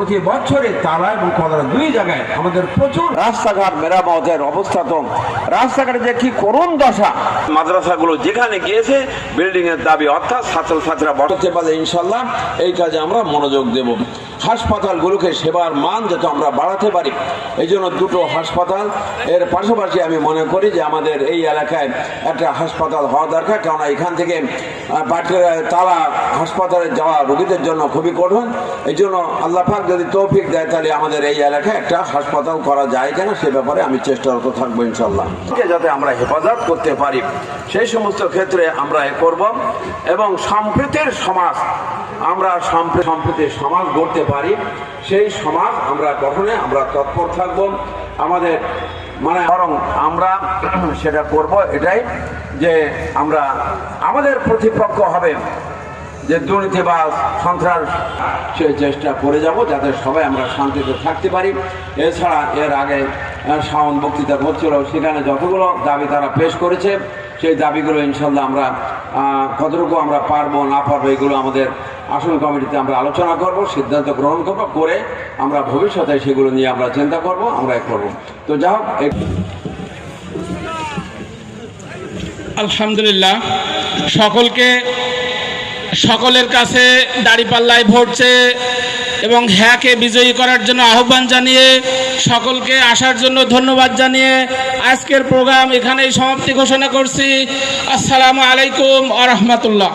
প্রতি বছরে তালা এবং কদরা দুই জায়গায় আমাদের প্রচুর রাস্তাঘাট মেরামতের অবস্থা। তো রাস্তাঘাটে যে কি করুণ দশা, মাদ্রাসাগুলো যেখানে গিয়েছে বিল্ডিং এর দাবি, অর্থাৎ ছাত্রছাত্রীরা বসতে পারলে ইনশাল্লাহ এই কাজে আমরা মনোযোগ দেব। হাসপাতালগুলোকে সেবার মান যাতে আমরা বাড়াতে পারি, এই জন্য দুটো হাসপাতাল, এর পাশাপাশি আমি মনে করি যে আমাদের এই এলাকায় একটা হাসপাতাল হওয়া দরকার। কেননা এখান থেকে তালা হাসপাতালে যাওয়া রোগীদের জন্য খুবই কঠিন। এই জন্য আল্লাহ পাক যদি তৌফিক দেয় তাহলে আমাদের এই এলাকায় একটা হাসপাতাল করা যায় কিনা সে ব্যাপারে আমি চেষ্টারত থাকবো ইনশাল্লাহ, যাতে আমরা হেফাজত করতে পারি সেই সমস্ত ক্ষেত্রে আমরা করব। এবং সম্প্রীতির সমাজ, আমরা সম্প্রীতির সমাজ গড়তে পারি, সেই সমাজ আমরা গঠনে আমরা তৎপর থাকব। আমাদের বরং আমরা সেটা করব এটাই যে আমরা আমাদের প্রতিপক্ষ হবে যে দুর্নীতিবাজ সন্ত্রাস, সেই চেষ্টা করে যাব যাতে সবাই আমরা শান্তিতে থাকতে পারি। এছাড়া এর আগে শাওন বক্তৃতা হচ্ছিল, সেখানে যতগুলো দাবি তারা পেশ করেছে সেই দাবিগুলো ইনশাল্লাহ আমরা কতটুকু আমরা পারবো না পারবো এগুলো আমাদের আসন কমিটিতে আমরা আলোচনা করব, সিদ্ধান্ত গ্রহণ করব, করে আমরা ভবিষ্যতে সেগুলো নিয়ে আমরা চিন্তা করব, আমরা করব। তো যা হোক, আলহামদুলিল্লাহ, সকলের কাছে দাঁড়িপাল্লায় ভোট চেয়ে এবং হ্যাঁকে বিজয়ী করার জন্য আহ্বান জানিয়ে সকলকে আসার জন্য ধন্যবাদ জানিয়ে আজকের প্রোগ্রাম এখানেই সমাপ্তি ঘোষণা করছি। আসসালামু আলাইকুম ওয়া রাহমাতুল্লাহ।